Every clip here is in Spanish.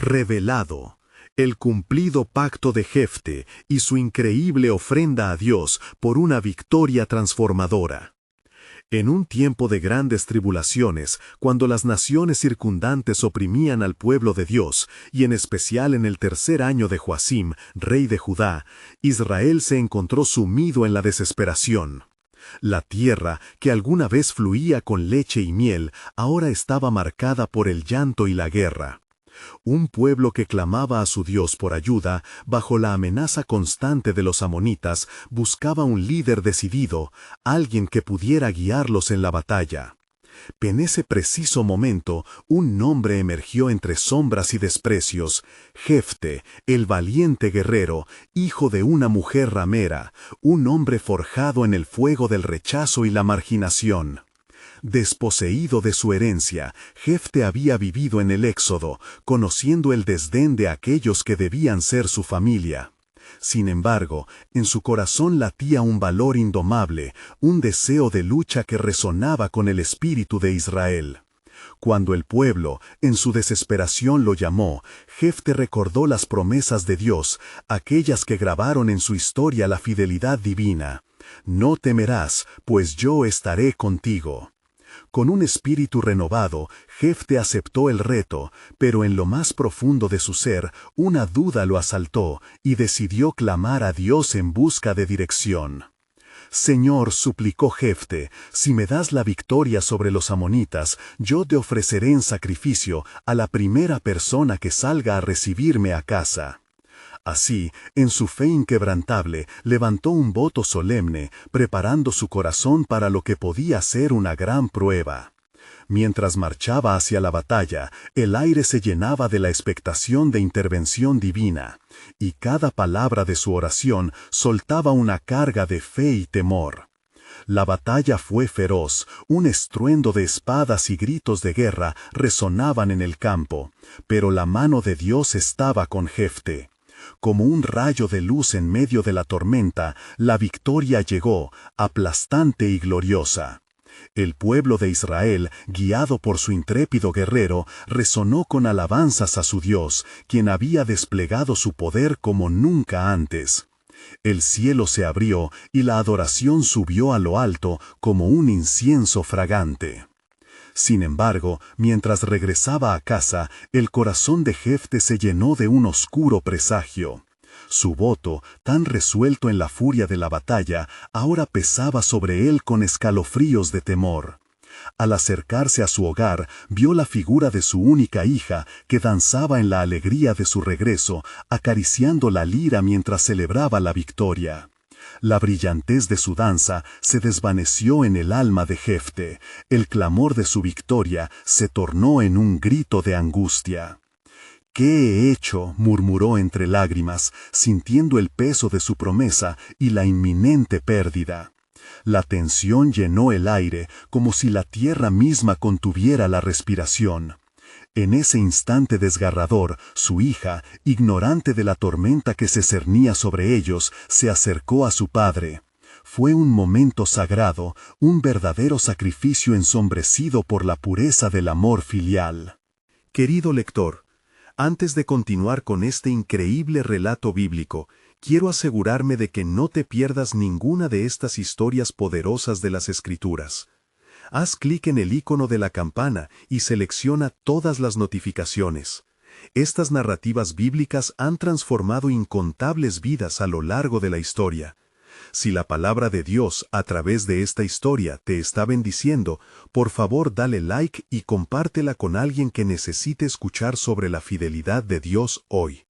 revelado, el cumplido pacto de Jefte y su increíble ofrenda a Dios por una victoria transformadora. En un tiempo de grandes tribulaciones, cuando las naciones circundantes oprimían al pueblo de Dios, y en especial en el tercer año de Joacim, rey de Judá, Israel se encontró sumido en la desesperación. La tierra, que alguna vez fluía con leche y miel, ahora estaba marcada por el llanto y la guerra. Un pueblo que clamaba a su Dios por ayuda, bajo la amenaza constante de los amonitas, buscaba un líder decidido, alguien que pudiera guiarlos en la batalla. En ese preciso momento, un nombre emergió entre sombras y desprecios: Jefte, el valiente guerrero, hijo de una mujer ramera, un hombre forjado en el fuego del rechazo y la marginación. Desposeído de su herencia, Jefte había vivido en el Éxodo, conociendo el desdén de aquellos que debían ser su familia. Sin embargo, en su corazón latía un valor indomable, un deseo de lucha que resonaba con el espíritu de Israel. Cuando el pueblo, en su desesperación, lo llamó, Jefte recordó las promesas de Dios, aquellas que grabaron en su historia la fidelidad divina. No temerás, pues yo estaré contigo. Con un espíritu renovado, Jefte aceptó el reto, pero en lo más profundo de su ser, una duda lo asaltó, y decidió clamar a Dios en busca de dirección. Señor, suplicó Jefte, si me das la victoria sobre los amonitas, yo te ofreceré en sacrificio a la primera persona que salga a recibirme a casa. Así, en su fe inquebrantable, levantó un voto solemne, preparando su corazón para lo que podía ser una gran prueba. Mientras marchaba hacia la batalla, el aire se llenaba de la expectación de intervención divina, y cada palabra de su oración soltaba una carga de fe y temor. La batalla fue feroz, un estruendo de espadas y gritos de guerra resonaban en el campo, pero la mano de Dios estaba con Jefte. Como un rayo de luz en medio de la tormenta, la victoria llegó, aplastante y gloriosa. El pueblo de Israel, guiado por su intrépido guerrero, resonó con alabanzas a su Dios, quien había desplegado su poder como nunca antes. El cielo se abrió y la adoración subió a lo alto como un incienso fragante. Sin embargo, mientras regresaba a casa, el corazón de Jefte se llenó de un oscuro presagio. Su voto, tan resuelto en la furia de la batalla, ahora pesaba sobre él con escalofríos de temor. Al acercarse a su hogar, vio la figura de su única hija, que danzaba en la alegría de su regreso, acariciando la lira mientras celebraba la victoria. La brillantez de su danza se desvaneció en el alma de Jefte. El clamor de su victoria se tornó en un grito de angustia. «¿Qué he hecho?», murmuró entre lágrimas, sintiendo el peso de su promesa y la inminente pérdida. La tensión llenó el aire, como si la tierra misma contuviera la respiración. En ese instante desgarrador, su hija, ignorante de la tormenta que se cernía sobre ellos, se acercó a su padre. Fue un momento sagrado, un verdadero sacrificio ensombrecido por la pureza del amor filial. Querido lector, antes de continuar con este increíble relato bíblico, quiero asegurarme de que no te pierdas ninguna de estas historias poderosas de las Escrituras. Haz clic en el icono de la campana y selecciona todas las notificaciones. Estas narrativas bíblicas han transformado incontables vidas a lo largo de la historia. Si la palabra de Dios a través de esta historia te está bendiciendo, por favor dale like y compártela con alguien que necesite escuchar sobre la fidelidad de Dios hoy.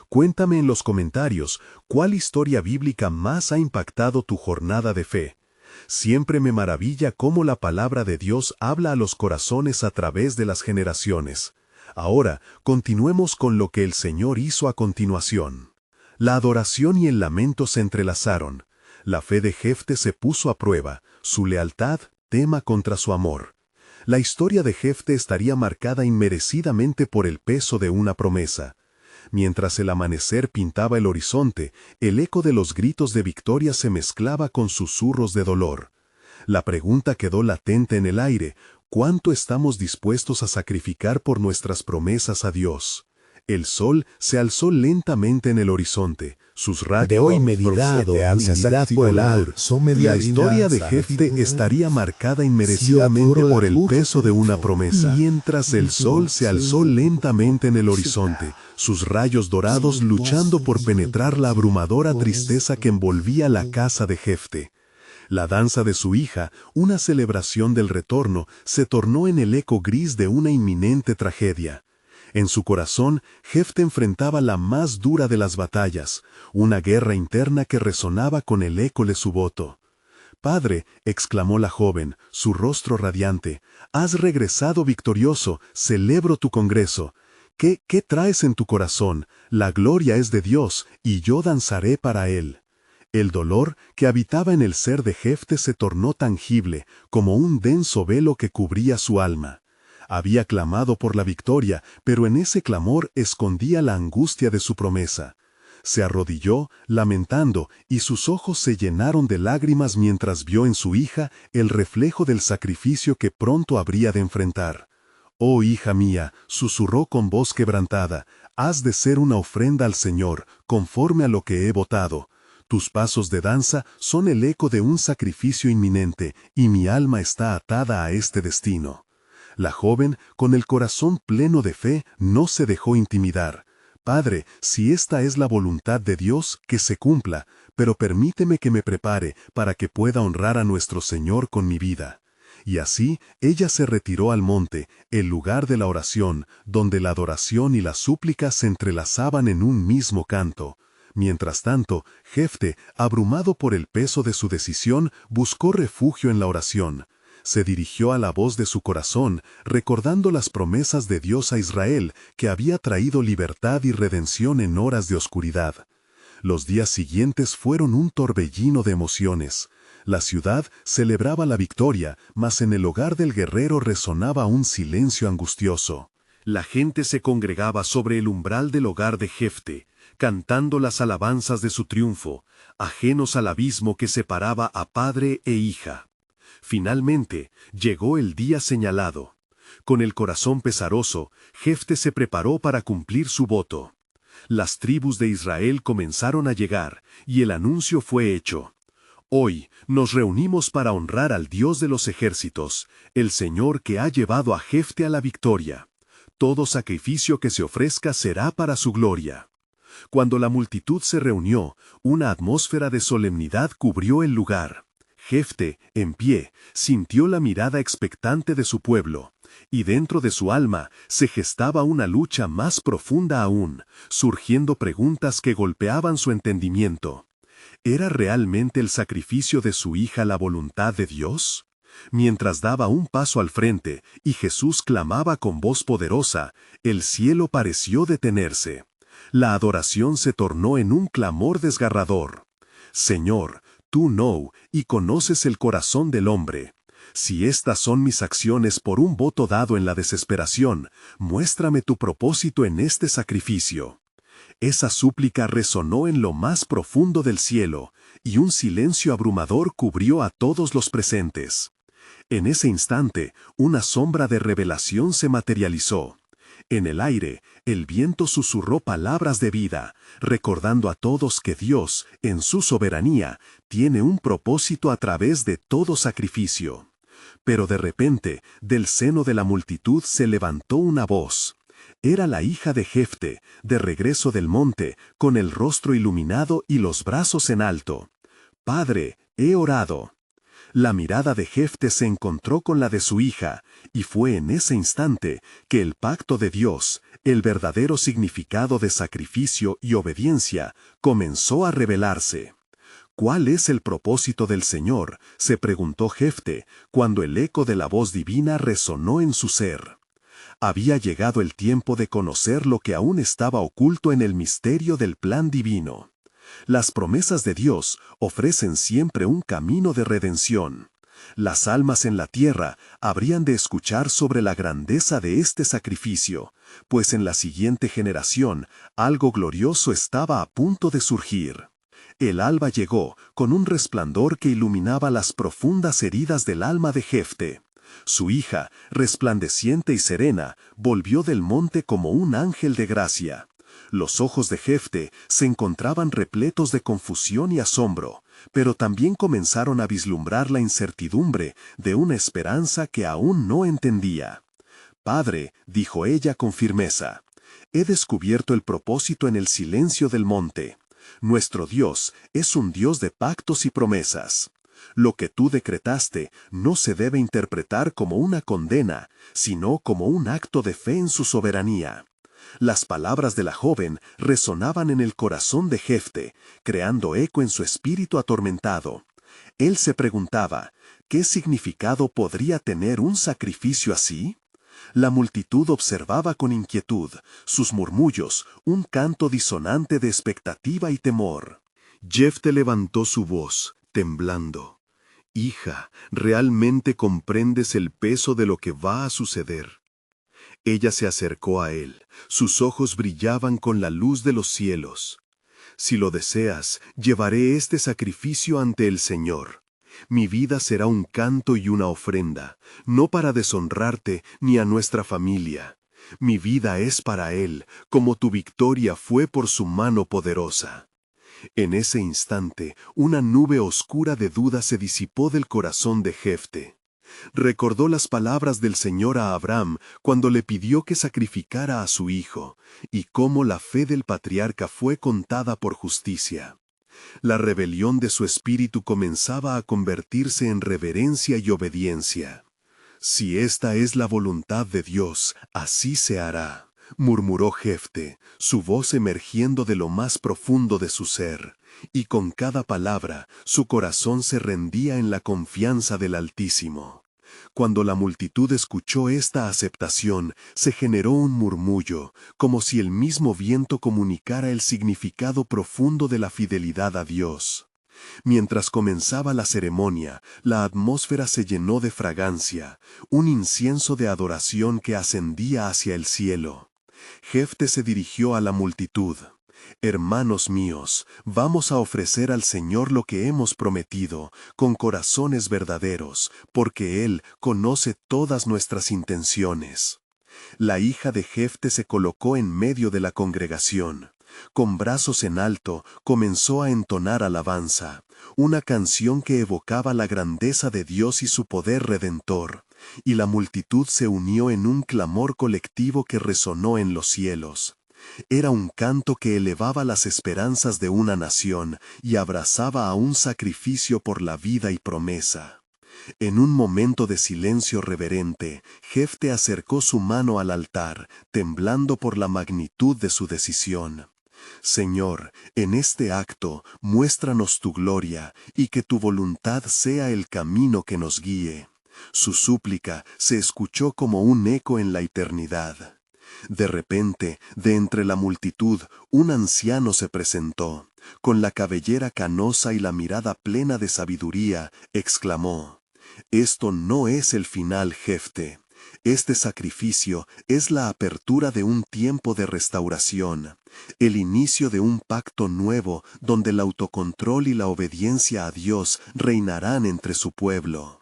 Cuéntame en los comentarios cuál historia bíblica más ha impactado tu jornada de fe. Siempre me maravilla cómo la palabra de Dios habla a los corazones a través de las generaciones. Ahora, continuemos con lo que el Señor hizo a continuación. La adoración y el lamento se entrelazaron. La fe de Jefte se puso a prueba, su lealtad tema contra su amor. La historia de Jefte estaría marcada inmerecidamente por el peso de una promesa. Mientras el amanecer pintaba el horizonte, el eco de los gritos de victoria se mezclaba con susurros de dolor. La pregunta quedó latente en el aire: ¿cuánto estamos dispuestos a sacrificar por nuestras promesas a Dios? El sol se alzó lentamente en el horizonte. Sus rayos de hoy medidado, alzad polar, La historia de Jefte estaría marcada inmerecidamente por el peso de una promesa. Mientras el sol se alzó lentamente en el horizonte, sus rayos dorados luchando por penetrar la abrumadora tristeza que envolvía la casa de Jefte. La danza de su hija, una celebración del retorno, se tornó en el eco gris de una inminente tragedia. En su corazón, Jefte enfrentaba la más dura de las batallas, una guerra interna que resonaba con el eco de su voto. «Padre», exclamó la joven, su rostro radiante, «has regresado victorioso, celebro tu congreso. ¿Qué traes en tu corazón? La gloria es de Dios, y yo danzaré para Él». El dolor que habitaba en el ser de Jefte se tornó tangible, como un denso velo que cubría su alma. Había clamado por la victoria, pero en ese clamor escondía la angustia de su promesa. Se arrodilló, lamentando, y sus ojos se llenaron de lágrimas mientras vio en su hija el reflejo del sacrificio que pronto habría de enfrentar. «Oh, hija mía», susurró con voz quebrantada, «has de ser una ofrenda al Señor, conforme a lo que he votado. Tus pasos de danza son el eco de un sacrificio inminente, y mi alma está atada a este destino». La joven, con el corazón pleno de fe, no se dejó intimidar. «Padre, si esta es la voluntad de Dios, que se cumpla, pero permíteme que me prepare para que pueda honrar a nuestro Señor con mi vida». Y así, ella se retiró al monte, el lugar de la oración, donde la adoración y la súplica se entrelazaban en un mismo canto. Mientras tanto, Jefte, abrumado por el peso de su decisión, buscó refugio en la oración. Se dirigió a la voz de su corazón, recordando las promesas de Dios a Israel, que había traído libertad y redención en horas de oscuridad. Los días siguientes fueron un torbellino de emociones. La ciudad celebraba la victoria, mas en el hogar del guerrero resonaba un silencio angustioso. La gente se congregaba sobre el umbral del hogar de Jefte, cantando las alabanzas de su triunfo, ajenos al abismo que separaba a padre e hija. Finalmente, llegó el día señalado. Con el corazón pesaroso, Jefte se preparó para cumplir su voto. Las tribus de Israel comenzaron a llegar, y el anuncio fue hecho. «Hoy nos reunimos para honrar al Dios de los ejércitos, el Señor que ha llevado a Jefte a la victoria. Todo sacrificio que se ofrezca será para su gloria». Cuando la multitud se reunió, una atmósfera de solemnidad cubrió el lugar. Jefte, en pie, sintió la mirada expectante de su pueblo, y dentro de su alma se gestaba una lucha más profunda aún, surgiendo preguntas que golpeaban su entendimiento. ¿Era realmente el sacrificio de su hija la voluntad de Dios? Mientras daba un paso al frente y Jesús clamaba con voz poderosa, el cielo pareció detenerse. La adoración se tornó en un clamor desgarrador. «Señor, tú y conoces el corazón del hombre. Si estas son mis acciones por un voto dado en la desesperación, muéstrame tu propósito en este sacrificio». Esa súplica resonó en lo más profundo del cielo, y un silencio abrumador cubrió a todos los presentes. En ese instante, una sombra de revelación se materializó. En el aire, el viento susurró palabras de vida, recordando a todos que Dios, en su soberanía, tiene un propósito a través de todo sacrificio. Pero de repente, del seno de la multitud se levantó una voz. Era la hija de Jefte, de regreso del monte, con el rostro iluminado y los brazos en alto. «Padre, he orado». La mirada de Jefte se encontró con la de su hija, y fue en ese instante que el pacto de Dios, el verdadero significado de sacrificio y obediencia, comenzó a revelarse. «¿Cuál es el propósito del Señor?», se preguntó Jefte, cuando el eco de la voz divina resonó en su ser. Había llegado el tiempo de conocer lo que aún estaba oculto en el misterio del plan divino. Las promesas de Dios ofrecen siempre un camino de redención. Las almas en la tierra habrían de escuchar sobre la grandeza de este sacrificio, pues en la siguiente generación algo glorioso estaba a punto de surgir. El alba llegó con un resplandor que iluminaba las profundas heridas del alma de Jefte. Su hija, resplandeciente y serena, volvió del monte como un ángel de gracia. Los ojos de Jefte se encontraban repletos de confusión y asombro, pero también comenzaron a vislumbrar la incertidumbre de una esperanza que aún no entendía. «Padre», dijo ella con firmeza, «he descubierto el propósito en el silencio del monte. Nuestro Dios es un Dios de pactos y promesas. Lo que tú decretaste no se debe interpretar como una condena, sino como un acto de fe en su soberanía». Las palabras de la joven resonaban en el corazón de Jefte, creando eco en su espíritu atormentado. Él se preguntaba, ¿qué significado podría tener un sacrificio así? La multitud observaba con inquietud, sus murmullos, un canto disonante de expectativa y temor. Jefte levantó su voz, temblando. «Hija, ¿realmente comprendes el peso de lo que va a suceder?» Ella se acercó a él, sus ojos brillaban con la luz de los cielos. «Si lo deseas, llevaré este sacrificio ante el Señor. Mi vida será un canto y una ofrenda, no para deshonrarte ni a nuestra familia. Mi vida es para Él, como tu victoria fue por su mano poderosa». En ese instante, una nube oscura de duda se disipó del corazón de Jefte. Recordó las palabras del Señor a Abraham cuando le pidió que sacrificara a su hijo, y cómo la fe del patriarca fue contada por justicia. La rebelión de su espíritu comenzaba a convertirse en reverencia y obediencia. «Si esta es la voluntad de Dios, así se hará», murmuró Jefte, su voz emergiendo de lo más profundo de su ser, y con cada palabra su corazón se rendía en la confianza del Altísimo. Cuando la multitud escuchó esta aceptación, se generó un murmullo, como si el mismo viento comunicara el significado profundo de la fidelidad a Dios. Mientras comenzaba la ceremonia, la atmósfera se llenó de fragancia, un incienso de adoración que ascendía hacia el cielo. Jefte se dirigió a la multitud. «Hermanos míos, vamos a ofrecer al Señor lo que hemos prometido, con corazones verdaderos, porque Él conoce todas nuestras intenciones». La hija de Jefte se colocó en medio de la congregación. Con brazos en alto, comenzó a entonar alabanza, una canción que evocaba la grandeza de Dios y su poder redentor, y la multitud se unió en un clamor colectivo que resonó en los cielos. Era un canto que elevaba las esperanzas de una nación y abrazaba a un sacrificio por la vida y promesa. En un momento de silencio reverente, Jefte acercó su mano al altar, temblando por la magnitud de su decisión. «Señor, en este acto, muéstranos tu gloria, y que tu voluntad sea el camino que nos guíe». Su súplica se escuchó como un eco en la eternidad. De repente, de entre la multitud, un anciano se presentó. Con la cabellera canosa y la mirada plena de sabiduría, exclamó: «Esto no es el final, Jefte. Este sacrificio es la apertura de un tiempo de restauración, el inicio de un pacto nuevo donde el autocontrol y la obediencia a Dios reinarán entre su pueblo».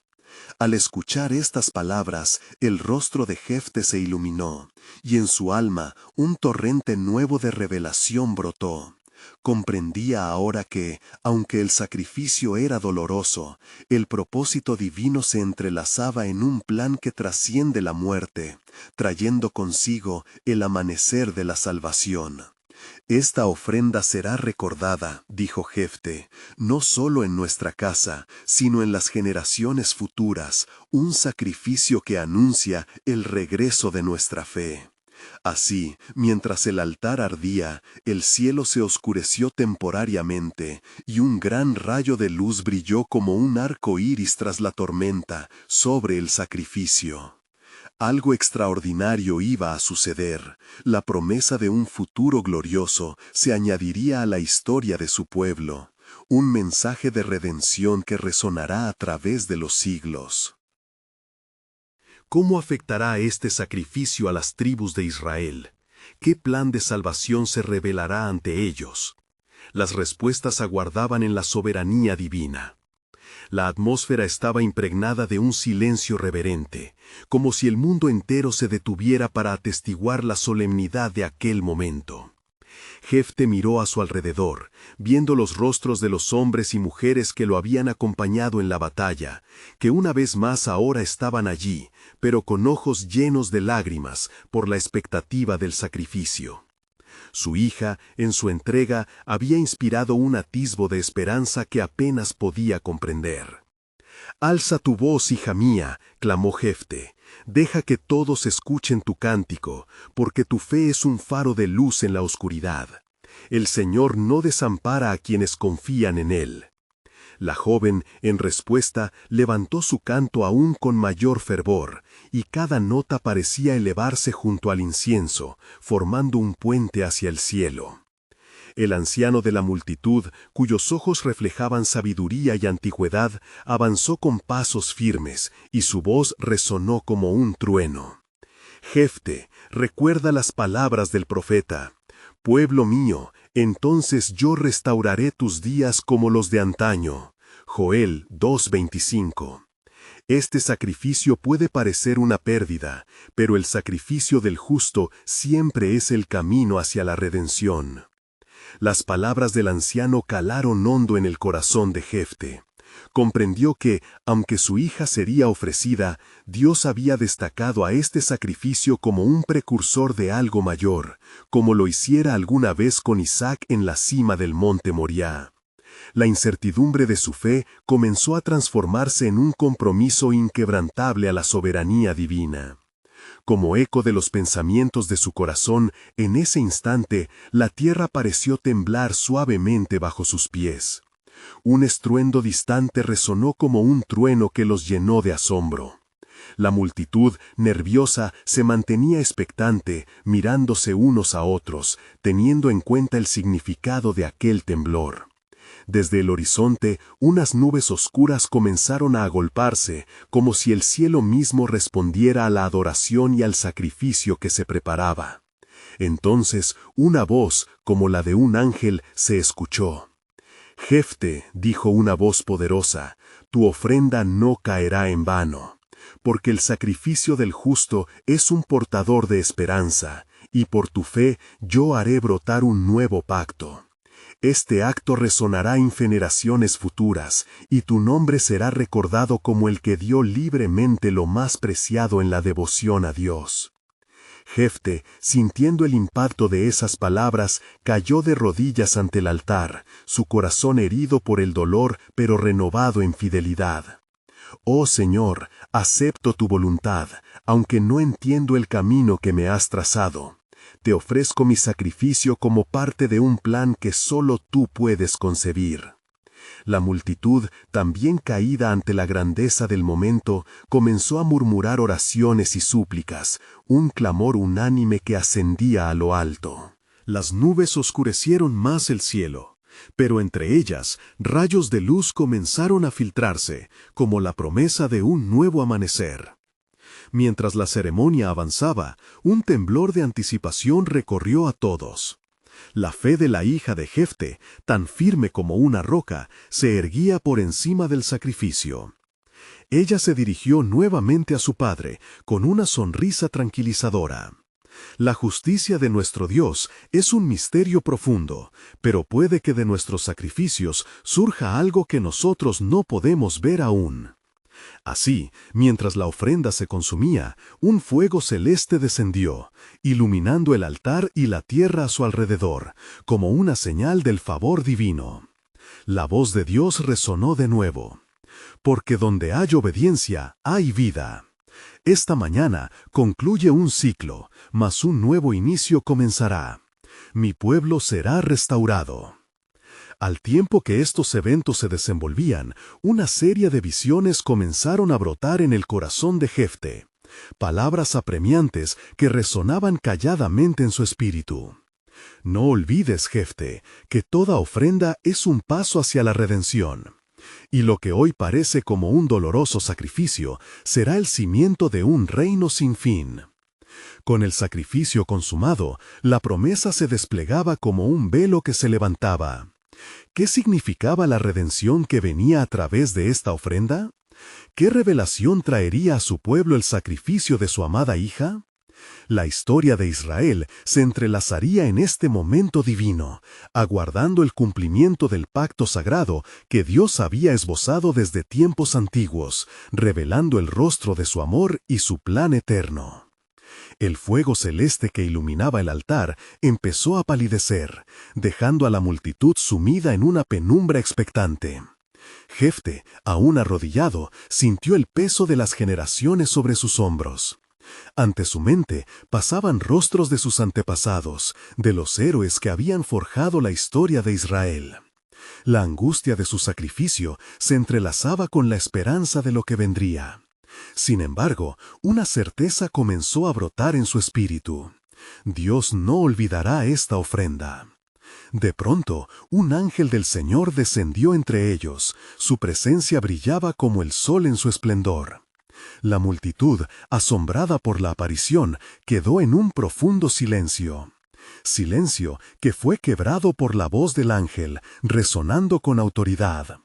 Al escuchar estas palabras, el rostro de Jefte se iluminó, y en su alma un torrente nuevo de revelación brotó. Comprendía ahora que, aunque el sacrificio era doloroso, el propósito divino se entrelazaba en un plan que trasciende la muerte, trayendo consigo el amanecer de la salvación. «Esta ofrenda será recordada», dijo Jefte, «no solo en nuestra casa, sino en las generaciones futuras, un sacrificio que anuncia el regreso de nuestra fe». Así, mientras el altar ardía, el cielo se oscureció temporariamente, y un gran rayo de luz brilló como un arco iris tras la tormenta, sobre el sacrificio. Algo extraordinario iba a suceder. La promesa de un futuro glorioso se añadiría a la historia de su pueblo, un mensaje de redención que resonará a través de los siglos. ¿Cómo afectará este sacrificio a las tribus de Israel? ¿Qué plan de salvación se revelará ante ellos? Las respuestas aguardaban en la soberanía divina. La atmósfera estaba impregnada de un silencio reverente, como si el mundo entero se detuviera para atestiguar la solemnidad de aquel momento. Jefte miró a su alrededor, viendo los rostros de los hombres y mujeres que lo habían acompañado en la batalla, que una vez más ahora estaban allí, pero con ojos llenos de lágrimas por la expectativa del sacrificio. Su hija, en su entrega, había inspirado un atisbo de esperanza que apenas podía comprender. «Alza tu voz, hija mía», clamó Jefte, «deja que todos escuchen tu cántico, porque tu fe es un faro de luz en la oscuridad. El Señor no desampara a quienes confían en Él». La joven, en respuesta, levantó su canto aún con mayor fervor, y cada nota parecía elevarse junto al incienso, formando un puente hacia el cielo. El anciano de la multitud, cuyos ojos reflejaban sabiduría y antigüedad, avanzó con pasos firmes, y su voz resonó como un trueno. «Jefte, recuerda las palabras del profeta. Pueblo mío, entonces yo restauraré tus días como los de antaño». Joel 2:25. Este sacrificio puede parecer una pérdida, pero el sacrificio del justo siempre es el camino hacia la redención. Las palabras del anciano calaron hondo en el corazón de Jefte. Comprendió que, aunque su hija sería ofrecida, Dios había destacado a este sacrificio como un precursor de algo mayor, como lo hiciera alguna vez con Isaac en la cima del monte Moriah. La incertidumbre de su fe comenzó a transformarse en un compromiso inquebrantable a la soberanía divina. Como eco de los pensamientos de su corazón, en ese instante, la tierra pareció temblar suavemente bajo sus pies. Un estruendo distante resonó como un trueno que los llenó de asombro. La multitud, nerviosa, se mantenía expectante, mirándose unos a otros, teniendo en cuenta el significado de aquel temblor. Desde el horizonte, unas nubes oscuras comenzaron a agolparse, como si el cielo mismo respondiera a la adoración y al sacrificio que se preparaba. Entonces, una voz, como la de un ángel, se escuchó. «Jefte», dijo una voz poderosa, «tu ofrenda no caerá en vano, porque el sacrificio del justo es un portador de esperanza, y por tu fe yo haré brotar un nuevo pacto. Este acto resonará en generaciones futuras, y tu nombre será recordado como el que dio libremente lo más preciado en la devoción a Dios». Jefte, sintiendo el impacto de esas palabras, cayó de rodillas ante el altar, su corazón herido por el dolor, pero renovado en fidelidad. «Oh Señor, acepto tu voluntad, aunque no entiendo el camino que me has trazado. Te ofrezco mi sacrificio como parte de un plan que solo tú puedes concebir». La multitud, también caída ante la grandeza del momento, comenzó a murmurar oraciones y súplicas, un clamor unánime que ascendía a lo alto. Las nubes oscurecieron más el cielo, pero entre ellas rayos de luz comenzaron a filtrarse, como la promesa de un nuevo amanecer. Mientras la ceremonia avanzaba, un temblor de anticipación recorrió a todos. La fe de la hija de Jefte, tan firme como una roca, se erguía por encima del sacrificio. Ella se dirigió nuevamente a su padre, con una sonrisa tranquilizadora. La justicia de nuestro Dios es un misterio profundo, pero puede que de nuestros sacrificios surja algo que nosotros no podemos ver aún. Así, mientras la ofrenda se consumía, un fuego celeste descendió, iluminando el altar y la tierra a su alrededor, como una señal del favor divino. La voz de Dios resonó de nuevo. «Porque donde hay obediencia, hay vida». Esta mañana concluye un ciclo, mas un nuevo inicio comenzará. Mi pueblo será restaurado. Al tiempo que estos eventos se desenvolvían, una serie de visiones comenzaron a brotar en el corazón de Jefte, palabras apremiantes que resonaban calladamente en su espíritu. No olvides, Jefte, que toda ofrenda es un paso hacia la redención, y lo que hoy parece como un doloroso sacrificio será el cimiento de un reino sin fin. Con el sacrificio consumado, la promesa se desplegaba como un velo que se levantaba. ¿Qué significaba la redención que venía a través de esta ofrenda? ¿Qué revelación traería a su pueblo el sacrificio de su amada hija? La historia de Israel se entrelazaría en este momento divino, aguardando el cumplimiento del pacto sagrado que Dios había esbozado desde tiempos antiguos, revelando el rostro de su amor y su plan eterno. El fuego celeste que iluminaba el altar empezó a palidecer, dejando a la multitud sumida en una penumbra expectante. Jefte, aún arrodillado, sintió el peso de las generaciones sobre sus hombros. Ante su mente pasaban rostros de sus antepasados, de los héroes que habían forjado la historia de Israel. La angustia de su sacrificio se entrelazaba con la esperanza de lo que vendría. Sin embargo, una certeza comenzó a brotar en su espíritu. Dios no olvidará esta ofrenda. De pronto, un ángel del Señor descendió entre ellos. Su presencia brillaba como el sol en su esplendor. La multitud, asombrada por la aparición, quedó en un profundo silencio. Silencio que fue quebrado por la voz del ángel, resonando con autoridad.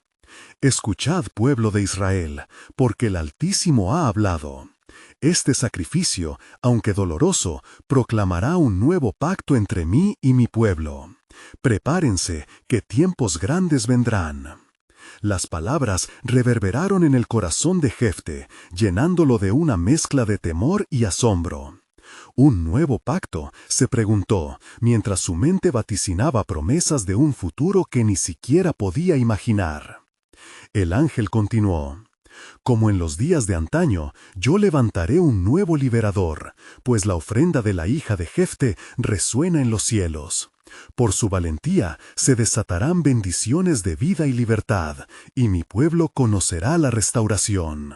Escuchad, pueblo de Israel, porque el Altísimo ha hablado. Este sacrificio, aunque doloroso, proclamará un nuevo pacto entre mí y mi pueblo. Prepárense, que tiempos grandes vendrán. Las palabras reverberaron en el corazón de Jefte, llenándolo de una mezcla de temor y asombro. ¿Un nuevo pacto?, se preguntó, mientras su mente vaticinaba promesas de un futuro que ni siquiera podía imaginar. El ángel continuó: como en los días de antaño, yo levantaré un nuevo liberador, pues la ofrenda de la hija de Jefte resuena en los cielos. Por su valentía se desatarán bendiciones de vida y libertad, y mi pueblo conocerá la restauración.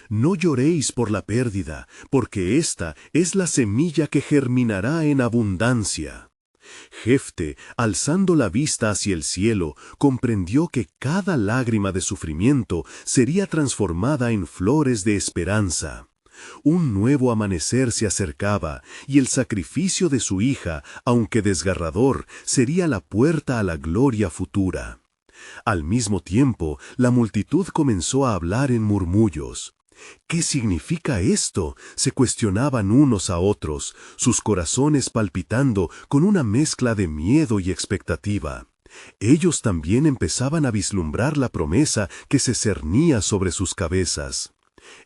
No lloréis por la pérdida, porque esta es la semilla que germinará en abundancia. Jefte, alzando la vista hacia el cielo, comprendió que cada lágrima de sufrimiento sería transformada en flores de esperanza. Un nuevo amanecer se acercaba, y el sacrificio de su hija, aunque desgarrador, sería la puerta a la gloria futura. Al mismo tiempo, la multitud comenzó a hablar en murmullos. ¿Qué significa esto?, se cuestionaban unos a otros, sus corazones palpitando con una mezcla de miedo y expectativa. Ellos también empezaban a vislumbrar la promesa que se cernía sobre sus cabezas.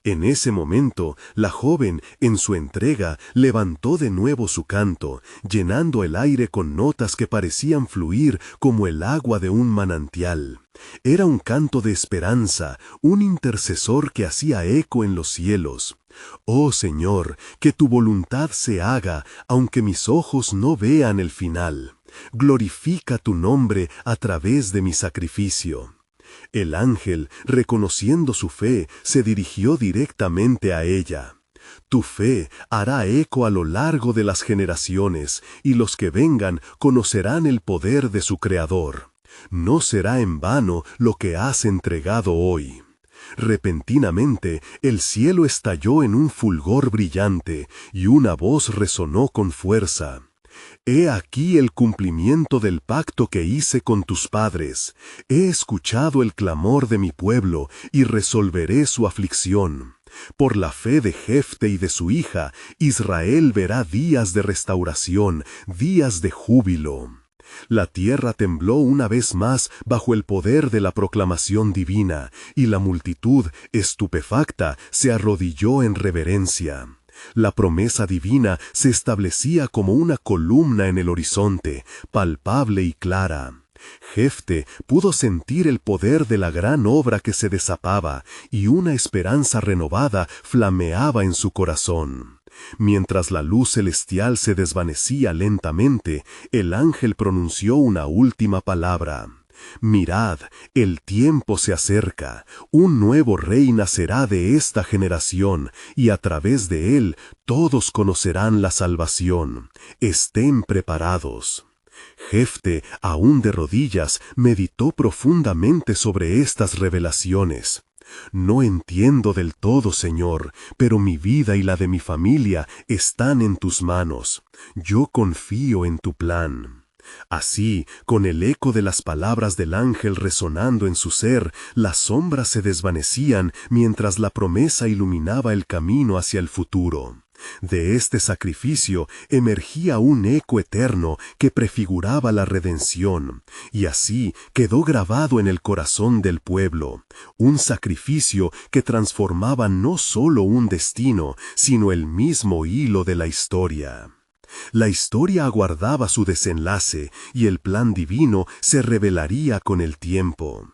En ese momento, la joven, en su entrega, levantó de nuevo su canto, llenando el aire con notas que parecían fluir como el agua de un manantial. Era un canto de esperanza, un intercesor que hacía eco en los cielos. Oh Señor, que tu voluntad se haga, aunque mis ojos no vean el final. Glorifica tu nombre a través de mi sacrificio. El ángel, reconociendo su fe, se dirigió directamente a ella. Tu fe hará eco a lo largo de las generaciones, y los que vengan conocerán el poder de su Creador. No será en vano lo que has entregado hoy. Repentinamente, el cielo estalló en un fulgor brillante, y una voz resonó con fuerza. He aquí el cumplimiento del pacto que hice con tus padres. He escuchado el clamor de mi pueblo y resolveré su aflicción. Por la fe de Jefte y de su hija, Israel verá días de restauración, días de júbilo. La tierra tembló una vez más bajo el poder de la proclamación divina, y la multitud, estupefacta, se arrodilló en reverencia. La promesa divina se establecía como una columna en el horizonte, palpable y clara. Jefte pudo sentir el poder de la gran obra que se desataba, y una esperanza renovada flameaba en su corazón. Mientras la luz celestial se desvanecía lentamente, el ángel pronunció una última palabra. Mirad, el tiempo se acerca, un nuevo rey nacerá de esta generación, y a través de él todos conocerán la salvación. Estén preparados. Jefte, aún de rodillas, meditó profundamente sobre estas revelaciones. No entiendo del todo, Señor, pero mi vida y la de mi familia están en tus manos. Yo confío en tu plan. Así, con el eco de las palabras del ángel resonando en su ser, las sombras se desvanecían mientras la promesa iluminaba el camino hacia el futuro. De este sacrificio emergía un eco eterno que prefiguraba la redención, y así quedó grabado en el corazón del pueblo, un sacrificio que transformaba no solo un destino, sino el mismo hilo de la historia. La historia aguardaba su desenlace y el plan divino se revelaría con el tiempo.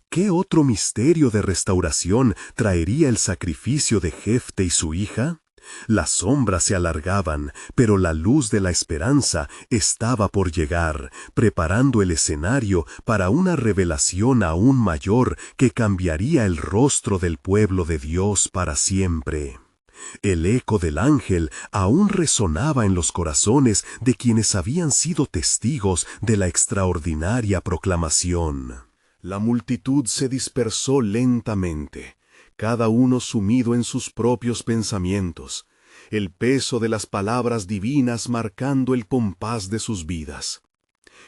¿Qué otro misterio de restauración traería el sacrificio de Jefte y su hija? Las sombras se alargaban, pero la luz de la esperanza estaba por llegar, preparando el escenario para una revelación aún mayor que cambiaría el rostro del pueblo de Dios para siempre. El eco del ángel aún resonaba en los corazones de quienes habían sido testigos de la extraordinaria proclamación. La multitud se dispersó lentamente, cada uno sumido en sus propios pensamientos, el peso de las palabras divinas marcando el compás de sus vidas.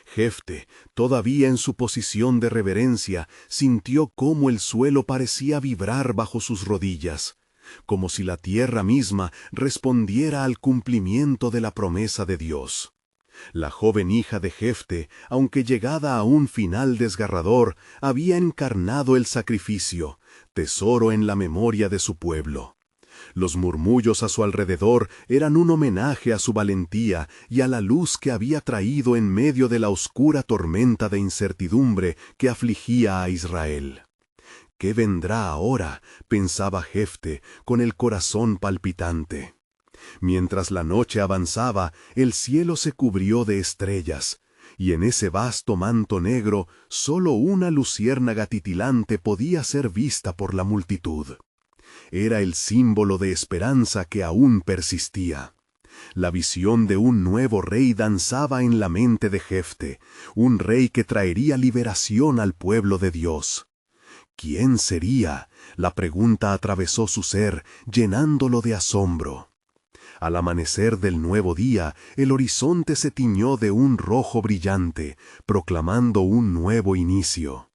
Jefte, todavía en su posición de reverencia, sintió cómo el suelo parecía vibrar bajo sus rodillas, como si la tierra misma respondiera al cumplimiento de la promesa de Dios. La joven hija de Jefte, aunque llegada a un final desgarrador, había encarnado el sacrificio, tesoro en la memoria de su pueblo. Los murmullos a su alrededor eran un homenaje a su valentía y a la luz que había traído en medio de la oscura tormenta de incertidumbre que afligía a Israel. ¿Qué vendrá ahora?, pensaba Jefte, con el corazón palpitante. Mientras la noche avanzaba, el cielo se cubrió de estrellas, y en ese vasto manto negro solo una luciérnaga titilante podía ser vista por la multitud. Era el símbolo de esperanza que aún persistía. La visión de un nuevo rey danzaba en la mente de Jefte, un rey que traería liberación al pueblo de Dios. ¿Quién sería? La pregunta atravesó su ser, llenándolo de asombro. Al amanecer del nuevo día, el horizonte se tiñó de un rojo brillante, proclamando un nuevo inicio.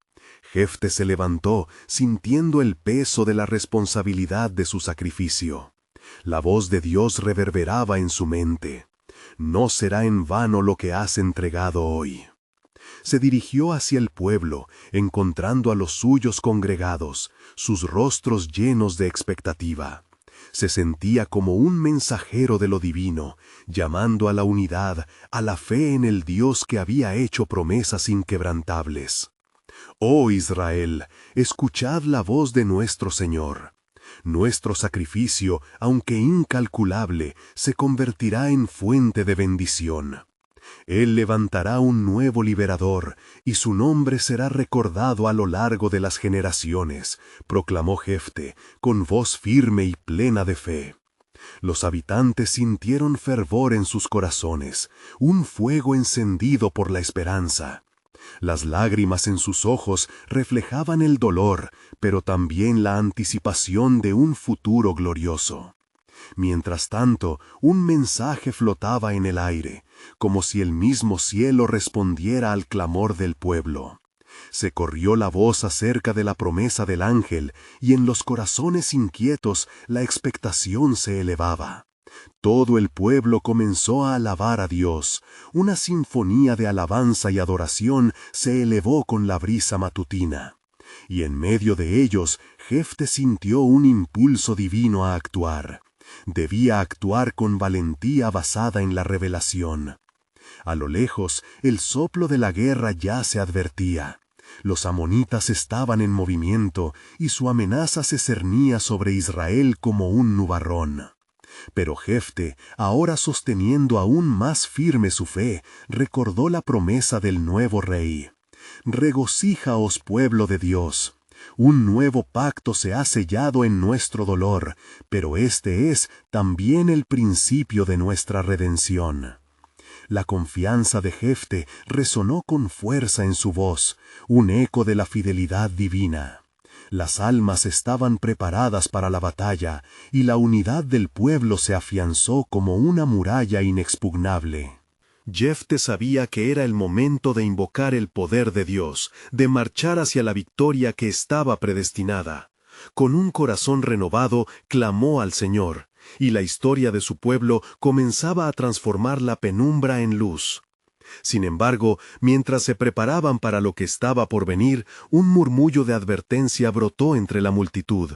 Jefte se levantó, sintiendo el peso de la responsabilidad de su sacrificio. La voz de Dios reverberaba en su mente. No será en vano lo que has entregado hoy. Se dirigió hacia el pueblo, encontrando a los suyos congregados, sus rostros llenos de expectativa. Se sentía como un mensajero de lo divino, llamando a la unidad, a la fe en el Dios que había hecho promesas inquebrantables. Oh Israel, escuchad la voz de nuestro Señor. Nuestro sacrificio, aunque incalculable, se convertirá en fuente de bendición. Él levantará un nuevo liberador, y su nombre será recordado a lo largo de las generaciones, proclamó Jefte, con voz firme y plena de fe. Los habitantes sintieron fervor en sus corazones, un fuego encendido por la esperanza. Las lágrimas en sus ojos reflejaban el dolor, pero también la anticipación de un futuro glorioso. Mientras tanto, un mensaje flotaba en el aire, como si el mismo cielo respondiera al clamor del pueblo. Se corrió la voz acerca de la promesa del ángel, y en los corazones inquietos la expectación se elevaba. Todo el pueblo comenzó a alabar a Dios. Una sinfonía de alabanza y adoración se elevó con la brisa matutina. Y en medio de ellos, Jefte sintió un impulso divino a actuar. Debía actuar con valentía basada en la revelación. A lo lejos, el soplo de la guerra ya se advertía. Los amonitas estaban en movimiento, y su amenaza se cernía sobre Israel como un nubarrón. Pero Jefte, ahora sosteniendo aún más firme su fe, recordó la promesa del nuevo rey. Regocíjaos, pueblo de Dios. Un nuevo pacto se ha sellado en nuestro dolor, pero este es también el principio de nuestra redención. La confianza de Jefte resonó con fuerza en su voz, un eco de la fidelidad divina. Las almas estaban preparadas para la batalla, y la unidad del pueblo se afianzó como una muralla inexpugnable. Jefté sabía que era el momento de invocar el poder de Dios, de marchar hacia la victoria que estaba predestinada. Con un corazón renovado, clamó al Señor, y la historia de su pueblo comenzaba a transformar la penumbra en luz. Sin embargo, mientras se preparaban para lo que estaba por venir, un murmullo de advertencia brotó entre la multitud.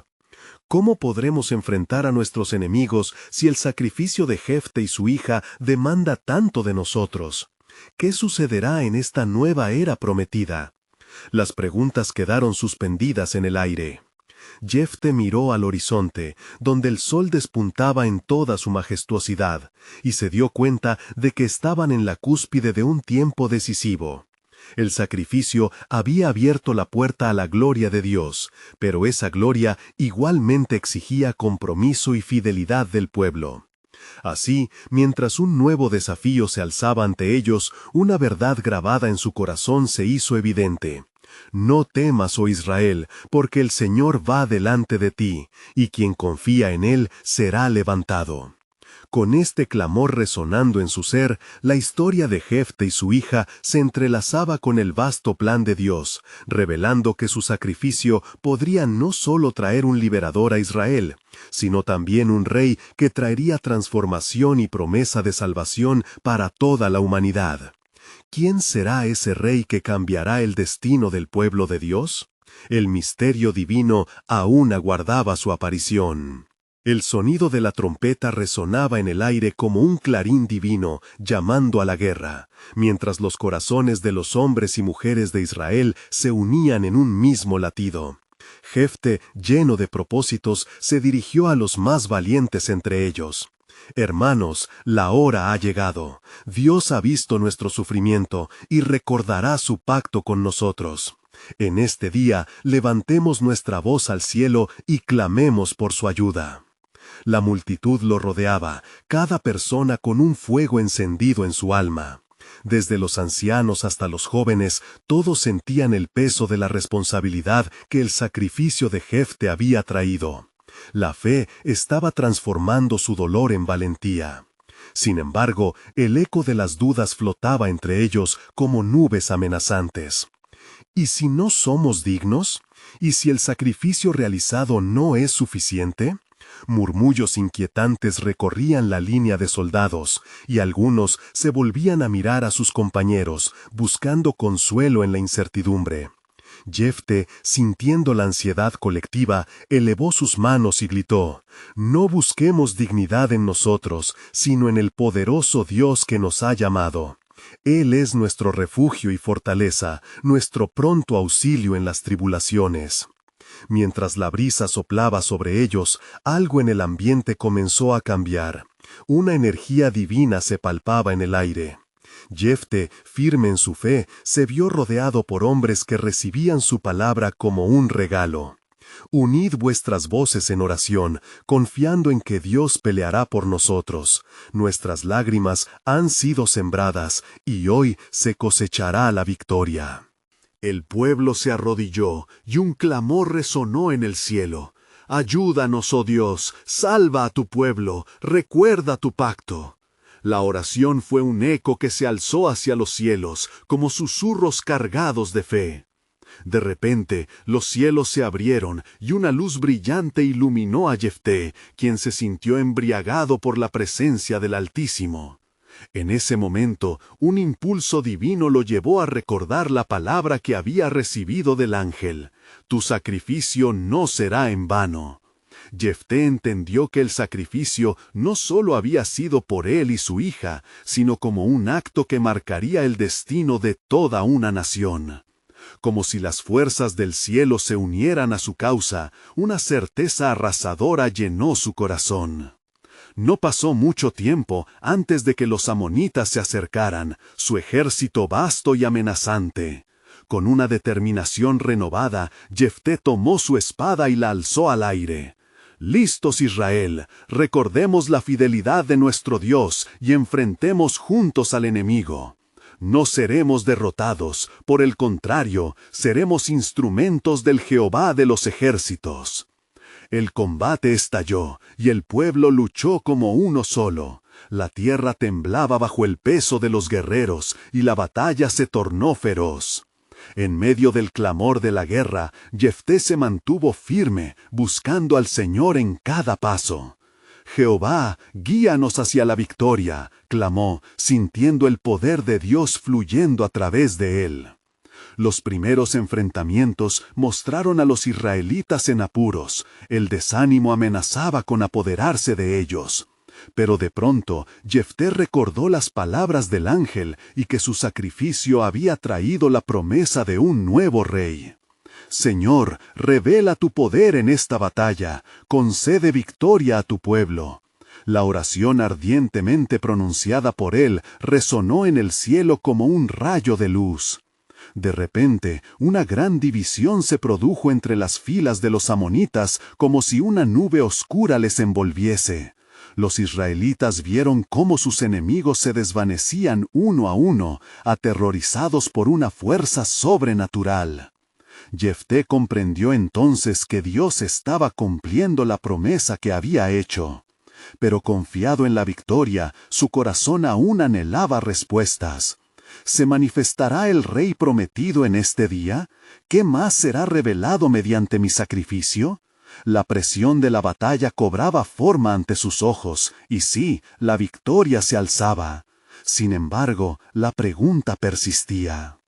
¿Cómo podremos enfrentar a nuestros enemigos si el sacrificio de Jefté y su hija demanda tanto de nosotros? ¿Qué sucederá en esta nueva era prometida? Las preguntas quedaron suspendidas en el aire. Jefté miró al horizonte, donde el sol despuntaba en toda su majestuosidad, y se dio cuenta de que estaban en la cúspide de un tiempo decisivo. El sacrificio había abierto la puerta a la gloria de Dios, pero esa gloria igualmente exigía compromiso y fidelidad del pueblo. Así, mientras un nuevo desafío se alzaba ante ellos, una verdad grabada en su corazón se hizo evidente. No temas, oh Israel, porque el Señor va delante de ti, y quien confía en Él será levantado. Con este clamor resonando en su ser, la historia de Jefté y su hija se entrelazaba con el vasto plan de Dios, revelando que su sacrificio podría no solo traer un liberador a Israel, sino también un rey que traería transformación y promesa de salvación para toda la humanidad. ¿Quién será ese rey que cambiará el destino del pueblo de Dios? El misterio divino aún aguardaba su aparición. El sonido de la trompeta resonaba en el aire como un clarín divino, llamando a la guerra, mientras los corazones de los hombres y mujeres de Israel se unían en un mismo latido. Jefté, lleno de propósitos, se dirigió a los más valientes entre ellos. Hermanos, la hora ha llegado. Dios ha visto nuestro sufrimiento y recordará su pacto con nosotros. En este día, levantemos nuestra voz al cielo y clamemos por su ayuda. La multitud lo rodeaba, cada persona con un fuego encendido en su alma. Desde los ancianos hasta los jóvenes, todos sentían el peso de la responsabilidad que el sacrificio de Jefté había traído. La fe estaba transformando su dolor en valentía. Sin embargo, el eco de las dudas flotaba entre ellos como nubes amenazantes. ¿Y si no somos dignos? ¿Y si el sacrificio realizado no es suficiente? Murmullos inquietantes recorrían la línea de soldados, y algunos se volvían a mirar a sus compañeros, buscando consuelo en la incertidumbre. Jefté, sintiendo la ansiedad colectiva, elevó sus manos y gritó: «No busquemos dignidad en nosotros, sino en el poderoso Dios que nos ha llamado. Él es nuestro refugio y fortaleza, nuestro pronto auxilio en las tribulaciones». Mientras la brisa soplaba sobre ellos, algo en el ambiente comenzó a cambiar. Una energía divina se palpaba en el aire. Jefté, firme en su fe, se vio rodeado por hombres que recibían su palabra como un regalo. «Unid vuestras voces en oración, confiando en que Dios peleará por nosotros. Nuestras lágrimas han sido sembradas, y hoy se cosechará la victoria». El pueblo se arrodilló, y un clamor resonó en el cielo. «Ayúdanos, oh Dios, salva a tu pueblo, recuerda tu pacto». La oración fue un eco que se alzó hacia los cielos, como susurros cargados de fe. De repente, los cielos se abrieron, y una luz brillante iluminó a Jefté, quien se sintió embriagado por la presencia del Altísimo. En ese momento, un impulso divino lo llevó a recordar la palabra que había recibido del ángel: «Tu sacrificio no será en vano». Jefté entendió que el sacrificio no solo había sido por él y su hija, sino como un acto que marcaría el destino de toda una nación. Como si las fuerzas del cielo se unieran a su causa, una certeza arrasadora llenó su corazón. No pasó mucho tiempo antes de que los amonitas se acercaran, su ejército vasto y amenazante. Con una determinación renovada, Jefté tomó su espada y la alzó al aire. «Listos, Israel, recordemos la fidelidad de nuestro Dios y enfrentemos juntos al enemigo. No seremos derrotados, por el contrario, seremos instrumentos del Jehová de los ejércitos». El combate estalló, y el pueblo luchó como uno solo. La tierra temblaba bajo el peso de los guerreros, y la batalla se tornó feroz. En medio del clamor de la guerra, Jefté se mantuvo firme, buscando al Señor en cada paso. «Jehová, guíanos hacia la victoria», clamó, sintiendo el poder de Dios fluyendo a través de él. Los primeros enfrentamientos mostraron a los israelitas en apuros. El desánimo amenazaba con apoderarse de ellos. Pero de pronto, Jefté recordó las palabras del ángel y que su sacrificio había traído la promesa de un nuevo rey. «Señor, revela tu poder en esta batalla, concede victoria a tu pueblo». La oración ardientemente pronunciada por él resonó en el cielo como un rayo de luz. De repente, una gran división se produjo entre las filas de los amonitas, como si una nube oscura les envolviese. Los israelitas vieron cómo sus enemigos se desvanecían uno a uno, aterrorizados por una fuerza sobrenatural. Jefté comprendió entonces que Dios estaba cumpliendo la promesa que había hecho. Pero confiado en la victoria, su corazón aún anhelaba respuestas. ¿Se manifestará el Rey prometido en este día? ¿Qué más será revelado mediante mi sacrificio? La presión de la batalla cobraba forma ante sus ojos, y sí, la victoria se alzaba. Sin embargo, la pregunta persistía.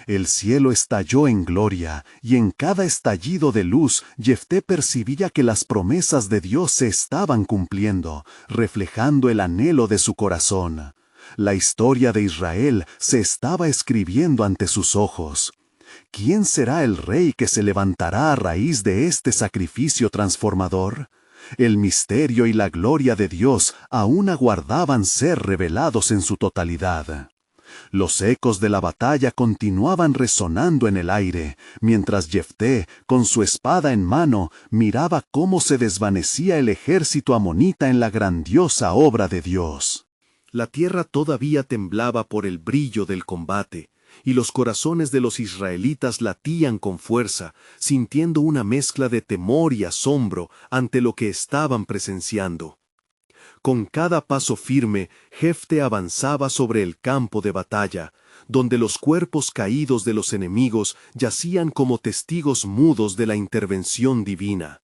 El cielo estalló en gloria, y en cada estallido de luz, Jefté percibía que las promesas de Dios se estaban cumpliendo, reflejando el anhelo de su corazón. La historia de Israel se estaba escribiendo ante sus ojos. ¿Quién será el rey que se levantará a raíz de este sacrificio transformador? El misterio y la gloria de Dios aún aguardaban ser revelados en su totalidad. Los ecos de la batalla continuaban resonando en el aire, mientras Jefté, con su espada en mano, miraba cómo se desvanecía el ejército amonita en la grandiosa obra de Dios. La tierra todavía temblaba por el brillo del combate, y los corazones de los israelitas latían con fuerza, sintiendo una mezcla de temor y asombro ante lo que estaban presenciando. Con cada paso firme, Jefté avanzaba sobre el campo de batalla, donde los cuerpos caídos de los enemigos yacían como testigos mudos de la intervención divina.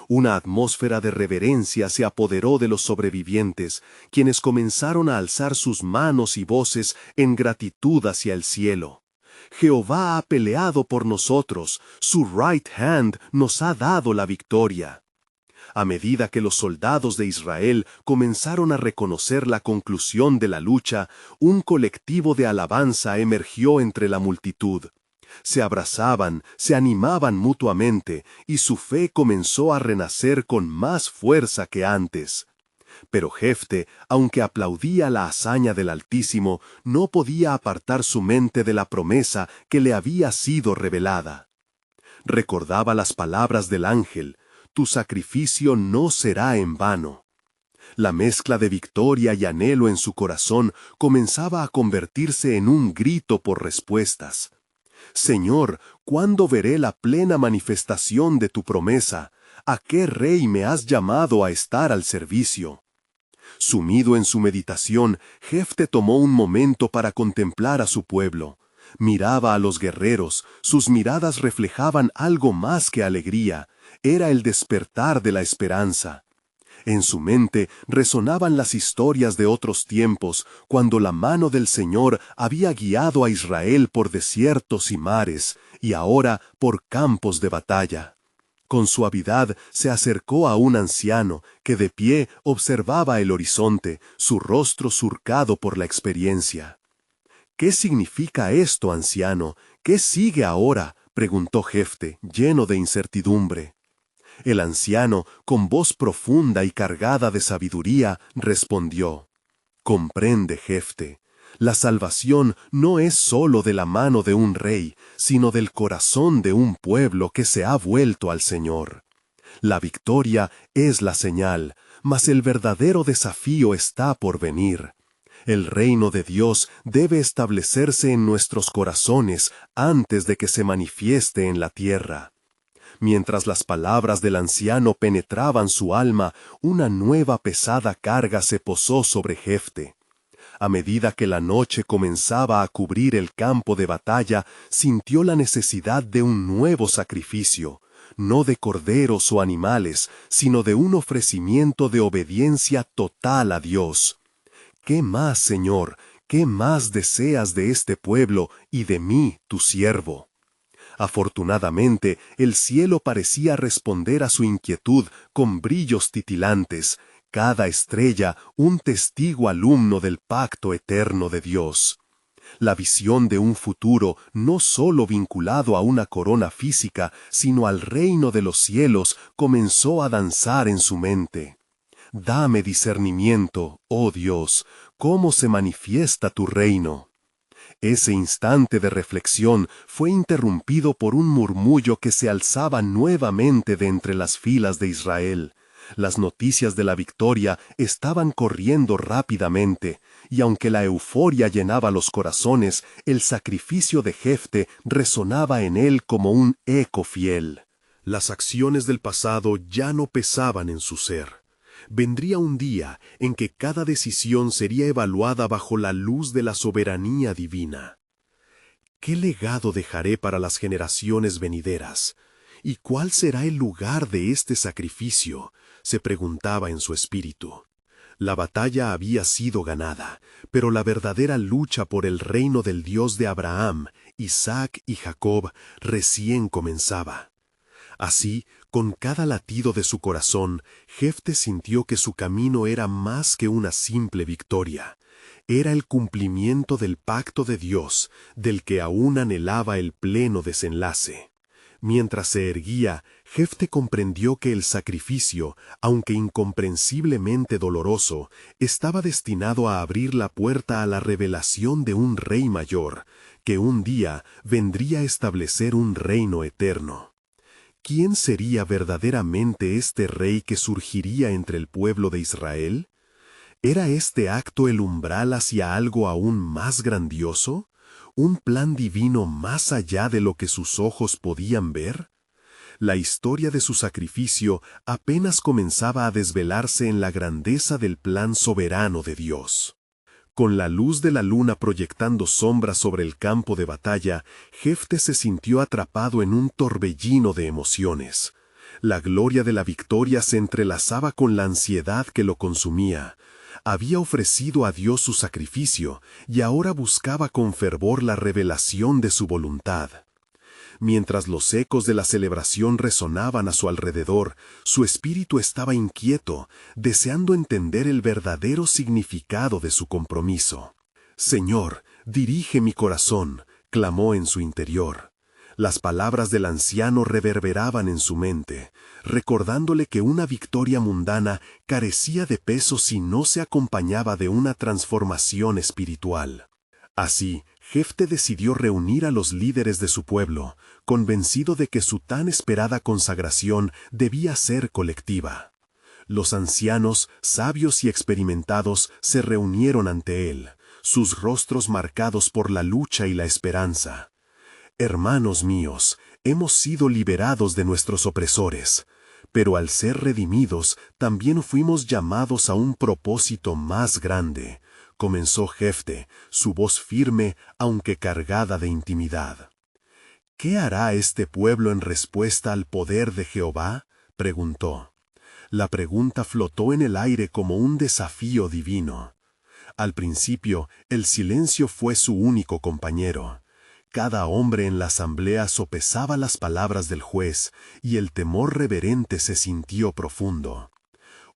Una atmósfera de reverencia se apoderó de los sobrevivientes, quienes comenzaron a alzar sus manos y voces en gratitud hacia el cielo. Jehová ha peleado por nosotros, su right hand nos ha dado la victoria. A medida que los soldados de Israel comenzaron a reconocer la conclusión de la lucha, un colectivo de alabanza emergió entre la multitud. Se abrazaban, se animaban mutuamente, y su fe comenzó a renacer con más fuerza que antes. Pero Jefté, aunque aplaudía la hazaña del Altísimo, no podía apartar su mente de la promesa que le había sido revelada. Recordaba las palabras del ángel: «Tu sacrificio no será en vano». La mezcla de victoria y anhelo en su corazón comenzaba a convertirse en un grito por respuestas. «Señor, ¿cuándo veré la plena manifestación de tu promesa? ¿A qué rey me has llamado a estar al servicio?» Sumido en su meditación, Jefté tomó un momento para contemplar a su pueblo. Miraba a los guerreros, sus miradas reflejaban algo más que alegría, era el despertar de la esperanza. En su mente resonaban las historias de otros tiempos, cuando la mano del Señor había guiado a Israel por desiertos y mares, y ahora por campos de batalla. Con suavidad se acercó a un anciano que de pie observaba el horizonte, su rostro surcado por la experiencia. «¿Qué significa esto, anciano? ¿Qué sigue ahora?», preguntó Jefté, lleno de incertidumbre. El anciano, con voz profunda y cargada de sabiduría, respondió: «Comprende, Jefté, la salvación no es sólo de la mano de un rey, sino del corazón de un pueblo que se ha vuelto al Señor. La victoria es la señal, mas el verdadero desafío está por venir. El reino de Dios debe establecerse en nuestros corazones antes de que se manifieste en la tierra». Mientras las palabras del anciano penetraban su alma, una nueva pesada carga se posó sobre Jefte. A medida que la noche comenzaba a cubrir el campo de batalla, sintió la necesidad de un nuevo sacrificio, no de corderos o animales, sino de un ofrecimiento de obediencia total a Dios. ¿Qué más, Señor? ¿Qué más deseas de este pueblo y de mí, tu siervo? Afortunadamente, el cielo parecía responder a su inquietud con brillos titilantes, cada estrella un testigo alumno del pacto eterno de Dios. La visión de un futuro no solo vinculado a una corona física, sino al reino de los cielos, comenzó a danzar en su mente. Dame discernimiento, oh Dios, cómo se manifiesta tu reino. Ese instante de reflexión fue interrumpido por un murmullo que se alzaba nuevamente de entre las filas de Israel. Las noticias de la victoria estaban corriendo rápidamente, y aunque la euforia llenaba los corazones, el sacrificio de Jefte resonaba en él como un eco fiel. Las acciones del pasado ya no pesaban en su ser. Vendría un día en que cada decisión sería evaluada bajo la luz de la soberanía divina. ¿Qué legado dejaré para las generaciones venideras? ¿Y cuál será el lugar de este sacrificio?, se preguntaba en su espíritu. La batalla había sido ganada, pero la verdadera lucha por el reino del Dios de Abraham, Isaac y Jacob recién comenzaba. Así, con cada latido de su corazón, Jefte sintió que su camino era más que una simple victoria. Era el cumplimiento del pacto de Dios, del que aún anhelaba el pleno desenlace. Mientras se erguía, Jefte comprendió que el sacrificio, aunque incomprensiblemente doloroso, estaba destinado a abrir la puerta a la revelación de un rey mayor, que un día vendría a establecer un reino eterno. ¿Quién sería verdaderamente este rey que surgiría entre el pueblo de Israel? ¿Era este acto el umbral hacia algo aún más grandioso? ¿Un plan divino más allá de lo que sus ojos podían ver? La historia de su sacrificio apenas comenzaba a desvelarse en la grandeza del plan soberano de Dios. Con la luz de la luna proyectando sombras sobre el campo de batalla, Jefte se sintió atrapado en un torbellino de emociones. La gloria de la victoria se entrelazaba con la ansiedad que lo consumía. Había ofrecido a Dios su sacrificio y ahora buscaba con fervor la revelación de su voluntad. Mientras los ecos de la celebración resonaban a su alrededor, su espíritu estaba inquieto, deseando entender el verdadero significado de su compromiso. «Señor, dirige mi corazón», clamó en su interior. Las palabras del anciano reverberaban en su mente, recordándole que una victoria mundana carecía de peso si no se acompañaba de una transformación espiritual. Así, Jefte decidió reunir a los líderes de su pueblo, convencido de que su tan esperada consagración debía ser colectiva. Los ancianos, sabios y experimentados, se reunieron ante él, sus rostros marcados por la lucha y la esperanza. «Hermanos míos, hemos sido liberados de nuestros opresores, pero al ser redimidos también fuimos llamados a un propósito más grande», comenzó Jefte, su voz firme aunque cargada de intimidad. «¿Qué hará este pueblo en respuesta al poder de Jehová?», preguntó. La pregunta flotó en el aire como un desafío divino. Al principio, el silencio fue su único compañero. Cada hombre en la asamblea sopesaba las palabras del juez, y el temor reverente se sintió profundo.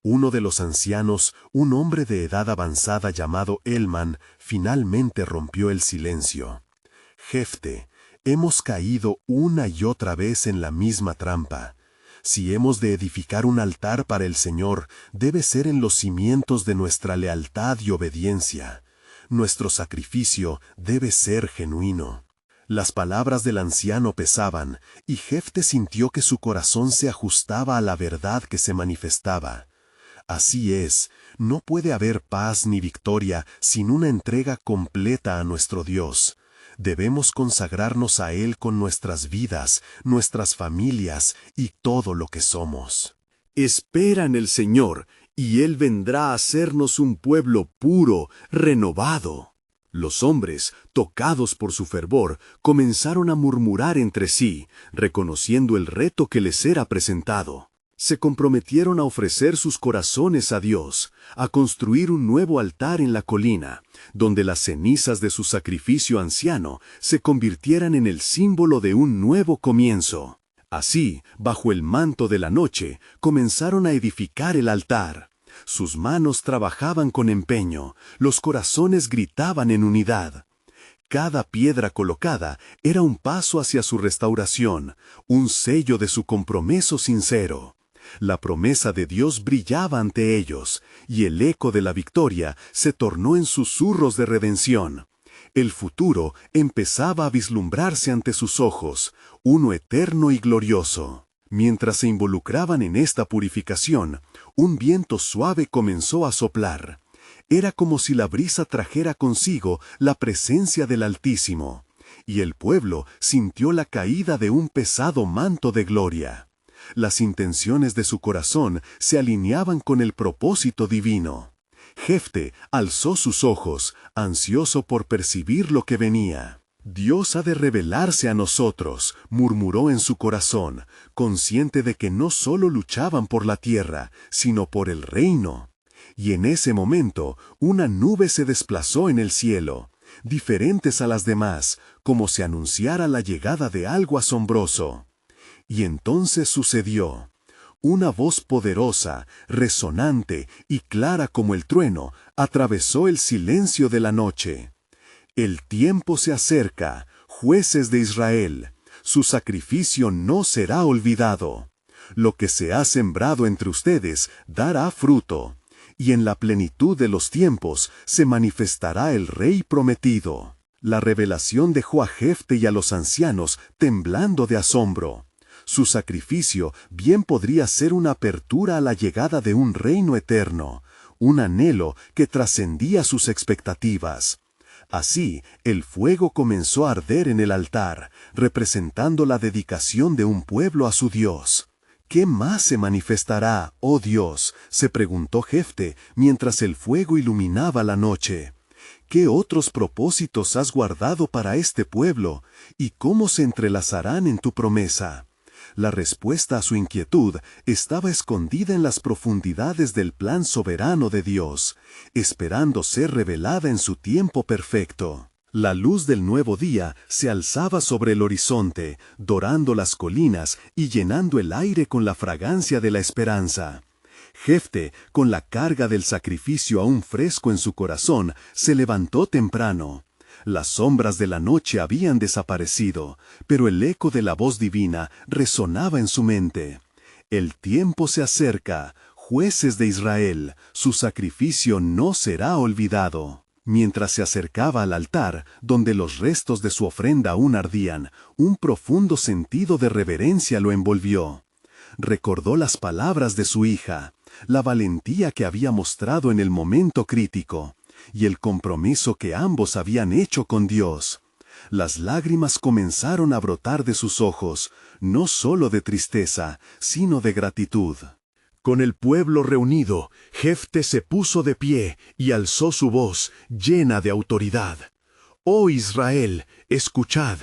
Uno de los ancianos, un hombre de edad avanzada llamado Elman, finalmente rompió el silencio. «Jefte, hemos caído una y otra vez en la misma trampa. Si hemos de edificar un altar para el Señor, debe ser en los cimientos de nuestra lealtad y obediencia. Nuestro sacrificio debe ser genuino». Las palabras del anciano pesaban, y Jefte sintió que su corazón se ajustaba a la verdad que se manifestaba. Así es, no puede haber paz ni victoria sin una entrega completa a nuestro Dios. Debemos consagrarnos a Él con nuestras vidas, nuestras familias y todo lo que somos. Espera en el Señor, y Él vendrá a hacernos un pueblo puro, renovado. Los hombres, tocados por su fervor, comenzaron a murmurar entre sí, reconociendo el reto que les era presentado. Se comprometieron a ofrecer sus corazones a Dios, a construir un nuevo altar en la colina, donde las cenizas de su sacrificio anciano se convirtieran en el símbolo de un nuevo comienzo. Así, bajo el manto de la noche, comenzaron a edificar el altar. Sus manos trabajaban con empeño, los corazones gritaban en unidad. Cada piedra colocada era un paso hacia su restauración, un sello de su compromiso sincero. La promesa de Dios brillaba ante ellos, y el eco de la victoria se tornó en susurros de redención. El futuro empezaba a vislumbrarse ante sus ojos, uno eterno y glorioso. Mientras se involucraban en esta purificación, un viento suave comenzó a soplar. Era como si la brisa trajera consigo la presencia del Altísimo, y el pueblo sintió la caída de un pesado manto de gloria. Las intenciones de su corazón se alineaban con el propósito divino. Jefte alzó sus ojos, ansioso por percibir lo que venía. Dios ha de revelarse a nosotros, murmuró en su corazón, consciente de que no solo luchaban por la tierra, sino por el reino. Y en ese momento, una nube se desplazó en el cielo, diferentes a las demás, como si anunciara la llegada de algo asombroso. Y entonces sucedió. Una voz poderosa, resonante y clara como el trueno, atravesó el silencio de la noche. El tiempo se acerca, jueces de Israel. Su sacrificio no será olvidado. Lo que se ha sembrado entre ustedes dará fruto, y en la plenitud de los tiempos se manifestará el Rey prometido. La revelación dejó a Jefte y a los ancianos temblando de asombro. Su sacrificio bien podría ser una apertura a la llegada de un reino eterno, un anhelo que trascendía sus expectativas. Así, el fuego comenzó a arder en el altar, representando la dedicación de un pueblo a su Dios. ¿Qué más se manifestará, oh Dios?, se preguntó Jefte mientras el fuego iluminaba la noche. ¿Qué otros propósitos has guardado para este pueblo, y cómo se entrelazarán en tu promesa? La respuesta a su inquietud estaba escondida en las profundidades del plan soberano de Dios, esperando ser revelada en su tiempo perfecto. La luz del nuevo día se alzaba sobre el horizonte, dorando las colinas y llenando el aire con la fragancia de la esperanza. Jefte, con la carga del sacrificio aún fresco en su corazón, se levantó temprano. Las sombras de la noche habían desaparecido, pero el eco de la voz divina resonaba en su mente. El tiempo se acerca, jueces de Israel, su sacrificio no será olvidado. Mientras se acercaba al altar, donde los restos de su ofrenda aún ardían, un profundo sentido de reverencia lo envolvió. Recordó las palabras de su hija, la valentía que había mostrado en el momento crítico, y el compromiso que ambos habían hecho con Dios. Las lágrimas comenzaron a brotar de sus ojos, no solo de tristeza, sino de gratitud. Con el pueblo reunido, Jefte se puso de pie y alzó su voz, llena de autoridad. «Oh Israel, escuchad,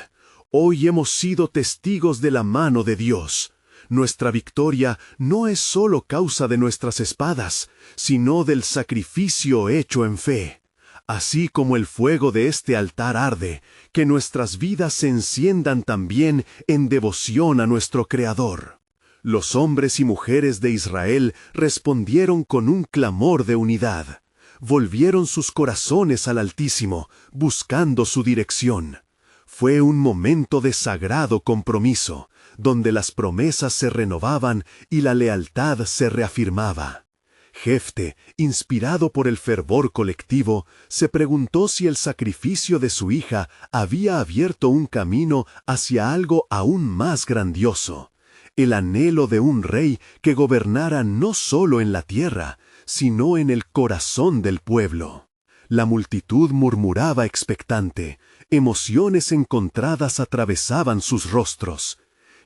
hoy hemos sido testigos de la mano de Dios. Nuestra victoria no es solo causa de nuestras espadas, sino del sacrificio hecho en fe. Así como el fuego de este altar arde, que nuestras vidas se enciendan también en devoción a nuestro Creador». Los hombres y mujeres de Israel respondieron con un clamor de unidad. Volvieron sus corazones al Altísimo, buscando su dirección. Fue un momento de sagrado compromiso, donde las promesas se renovaban y la lealtad se reafirmaba. Jefte, inspirado por el fervor colectivo, se preguntó si el sacrificio de su hija había abierto un camino hacia algo aún más grandioso, el anhelo de un rey que gobernara no solo en la tierra, sino en el corazón del pueblo. La multitud murmuraba expectante, Emociones encontradas atravesaban sus rostros.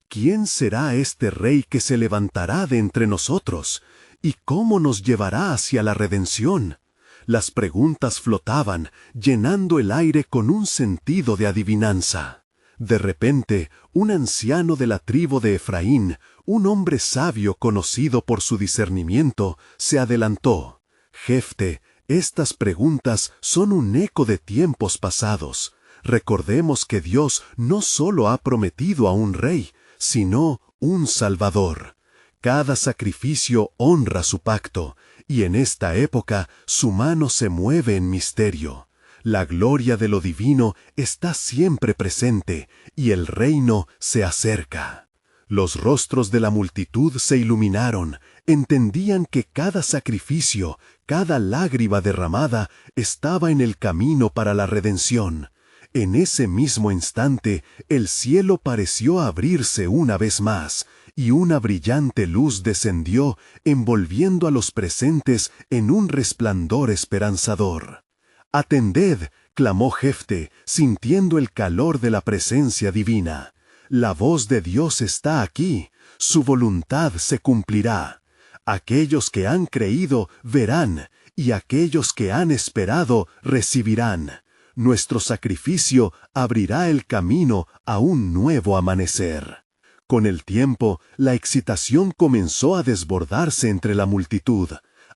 ¿Quién será este rey que se levantará de entre nosotros? ¿Y cómo nos llevará hacia la redención? Las preguntas flotaban, llenando el aire con un sentido de adivinanza. De repente, un anciano de la tribu de Efraín, un hombre sabio conocido por su discernimiento, se adelantó. Jefte, estas preguntas son un eco de tiempos pasados. Recordemos que Dios no solo ha prometido a un rey, sino un Salvador. Cada sacrificio honra su pacto, y en esta época su mano se mueve en misterio. La gloria de lo divino está siempre presente, y el reino se acerca. Los rostros de la multitud se iluminaron, entendían que cada sacrificio, cada lágrima derramada, estaba en el camino para la redención. En ese mismo instante, el cielo pareció abrirse una vez más, y una brillante luz descendió, envolviendo a los presentes en un resplandor esperanzador. «Atended», clamó Jefte, sintiendo el calor de la presencia divina. «La voz de Dios está aquí, su voluntad se cumplirá. Aquellos que han creído verán, y aquellos que han esperado recibirán. Nuestro sacrificio abrirá el camino a un nuevo amanecer». Con el tiempo, la excitación comenzó a desbordarse entre la multitud.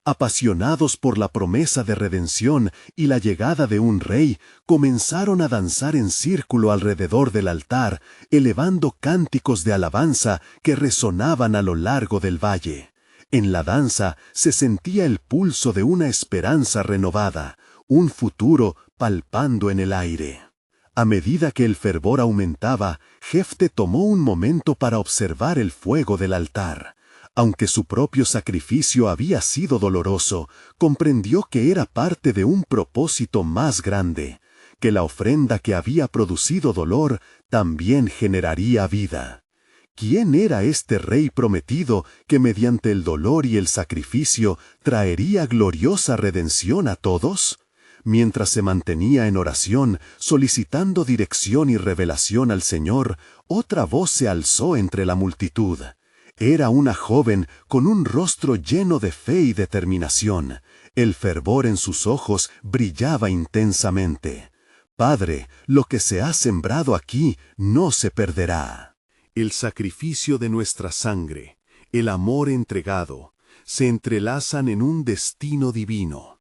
Apasionados por la promesa de redención y la llegada de un rey, comenzaron a danzar en círculo alrededor del altar, elevando cánticos de alabanza que resonaban a lo largo del valle. En la danza se sentía el pulso de una esperanza renovada, un futuro palpando en el aire. A medida que el fervor aumentaba, Jefte tomó un momento para observar el fuego del altar. Aunque su propio sacrificio había sido doloroso, comprendió que era parte de un propósito más grande, que la ofrenda que había producido dolor también generaría vida. ¿Quién era este rey prometido que mediante el dolor y el sacrificio traería gloriosa redención a todos? Mientras se mantenía en oración, solicitando dirección y revelación al Señor, otra voz se alzó entre la multitud. Era una joven con un rostro lleno de fe y determinación. El fervor en sus ojos brillaba intensamente. «Padre, lo que se ha sembrado aquí no se perderá». El sacrificio de nuestra sangre, el amor entregado, se entrelazan en un destino divino.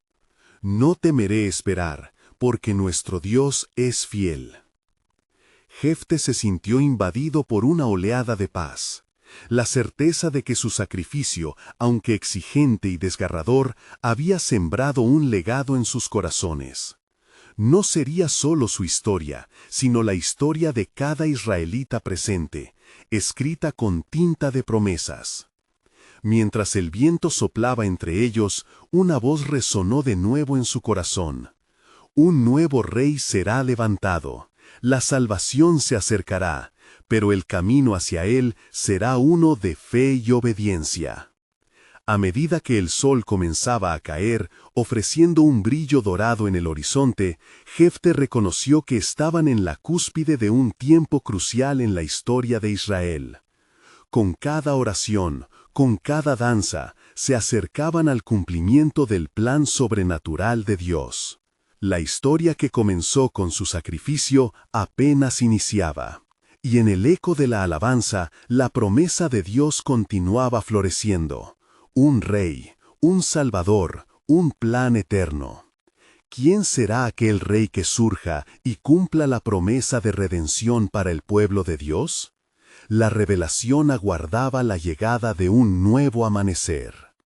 No temeré esperar, porque nuestro Dios es fiel. Jefte se sintió invadido por una oleada de paz. La certeza de que su sacrificio, aunque exigente y desgarrador, había sembrado un legado en sus corazones. No sería solo su historia, sino la historia de cada israelita presente, escrita con tinta de promesas. Mientras el viento soplaba entre ellos, una voz resonó de nuevo en su corazón. Un nuevo rey será levantado, la salvación se acercará, pero el camino hacia él será uno de fe y obediencia. A medida que el sol comenzaba a caer, ofreciendo un brillo dorado en el horizonte, Jefte reconoció que estaban en la cúspide de un tiempo crucial en la historia de Israel. Con cada oración, con cada danza, se acercaban al cumplimiento del plan sobrenatural de Dios. La historia que comenzó con su sacrificio apenas iniciaba, y en el eco de la alabanza, la promesa de Dios continuaba floreciendo. Un rey, un salvador, un plan eterno. ¿Quién será aquel rey que surja y cumpla la promesa de redención para el pueblo de Dios? La revelación aguardaba la llegada de un nuevo amanecer.